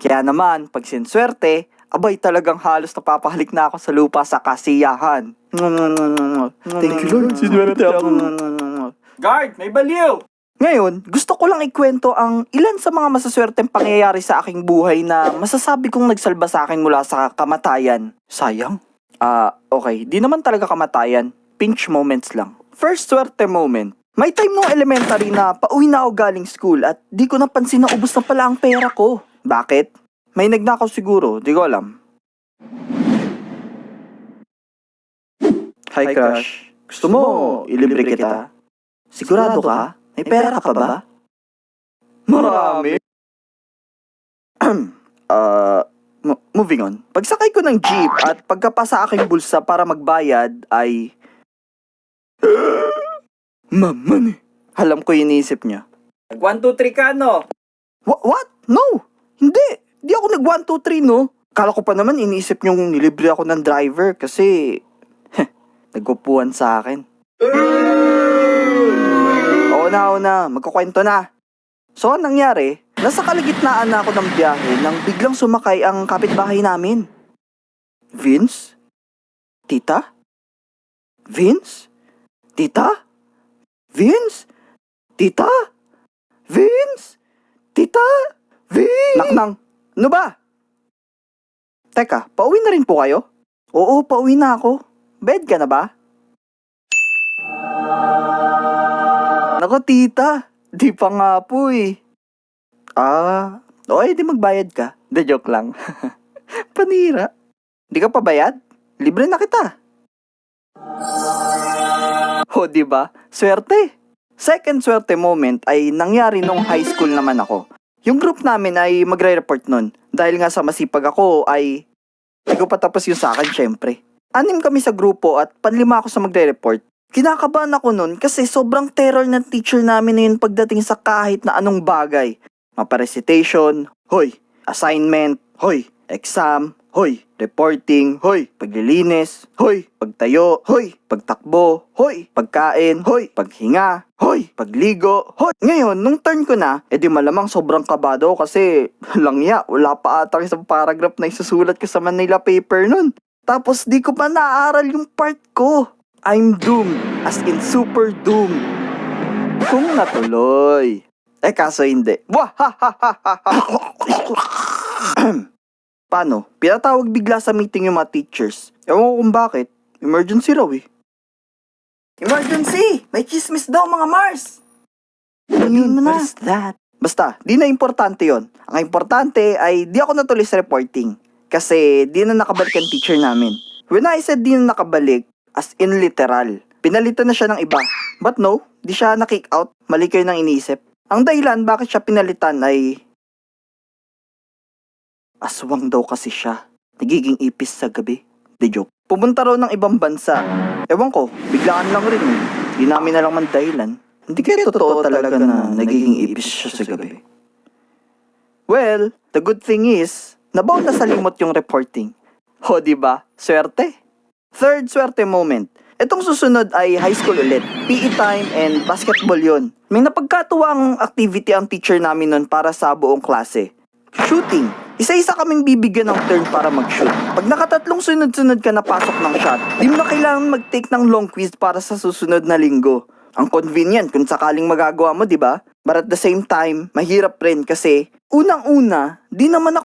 Kaya naman, pag sinswerte, abay talagang halos napapahalik na ako sa lupa sa kasiyahan. Thank you, Lord. Sinwerte ako. Guard, may baliw! Ngayon, gusto ko lang ikwento ang ilan sa mga masaswerteng pangyayari sa aking buhay na masasabi kong nagsalba sa akin mula sa kamatayan. Sayang. Okay. Di naman talaga kamatayan. Pinch moments lang. First swerte moment. May time nung elementary na pauwi na ako galing school at di ko napansin na ubos na pala ang pera ko. Bakit? May nagnakaw siguro, di ko alam. Hi crush. Gusto mo ilibre kita? Sigurado ka? May pera ka pa ba? Marami. Moving on. Pagsakay ko ng jeep at pagkapasa aking bulsa para magbayad ay... Maman eh. Alam ko yung iniisip niya. 1, 2, 3 ka, no? What? No! Hindi! Di ako nag 1, 2, 3, no? Kala ko pa naman iniisip niyong nilibre ako ng driver kasi... nagkupuan sa akin. Oo na. Magkukwento na. So, anong nangyari? Nasa kalagitnaan na ako ng biyahe nang biglang sumakay ang kapitbahay namin. Vince? Tita? Vince? Tita? Vince? Tita? Vince? Tita? Vince? Naknang, ano ba? Teka, pauwi na rin po kayo? Oo, pauwi na ako. Bed ka na ba? Nako tita, di pa nga po eh. Di magbayad ka. De joke lang. Panira. Di ka pa bayad? Libre na kita. O diba? Swerte. Second swerte moment ay nangyari nung high school naman ako. Yung group namin ay magre-report nun. Dahil nga sa masipag ako ay hindi ko patapos yung sa akin syempre. 6 kami sa grupo at 5 ako sa magre-report. Kinakabahan ako nun kasi sobrang terror ng teacher namin na yun pagdating sa kahit na anong bagay. Mapa-recitation, hoy. Assignment, hoy. Exam, hoy. Reporting, hoy. Paglilinis, hoy. Pagtayo, hoy. Pagtakbo, hoy. Pagkain, hoy. Paghinga, hoy. Pagligo, hoy. Ngayon, nung turn ko na, edi malamang sobrang kabado kasi langya, wala pa ata isang paragraph na isusulat ko sa Manila paper nun. Tapos di ko pa naaaral yung part ko. I'm doomed, as in super doomed. Kung natuloy. Kaso hindi. Paano? Pinatawag bigla sa meeting yung mga teachers. Ewan ko kung bakit. Emergency raw eh. Emergency! May chismis daw mga Mars! Ano yun? What is that? Basta, di na importante yon. Ang importante ay di ako natuloy sa reporting. Kasi di na nakabalik ang teacher namin. When I said di na nakabalik, as in literal. Pinalitan na siya ng iba. But no, di siya na-kick out. Mali kayo nang iniisip. Ang dahilan bakit siya pinalitan ay... aswang daw kasi siya. Nagiging ipis sa gabi. De joke. Pumunta raw ng ibang bansa. Ewan ko, biglaan lang rin eh. Di namin alam ang dahilan. Hindi kaya totoo talaga na nagiging ipis siya sa gabi. Well, the good thing is, nabaw na sa limot yung reporting. O diba? Swerte? Third swerte moment. Itong susunod ay high school ulit. PE time and basketball yon. May napagkatuwang activity ang teacher namin nun para sa buong klase. Shooting. Isa-isa kaming bibigyan ng turn para mag-shoot. Pag nakatatlong sunod-sunod ka napasok ng shot, di mo na kailangan mag-take ng long quiz para sa susunod na linggo. Ang convenient kung sakaling magagawa mo, di ba? But at the same time, mahirap rin kasi unang-una, di naman ako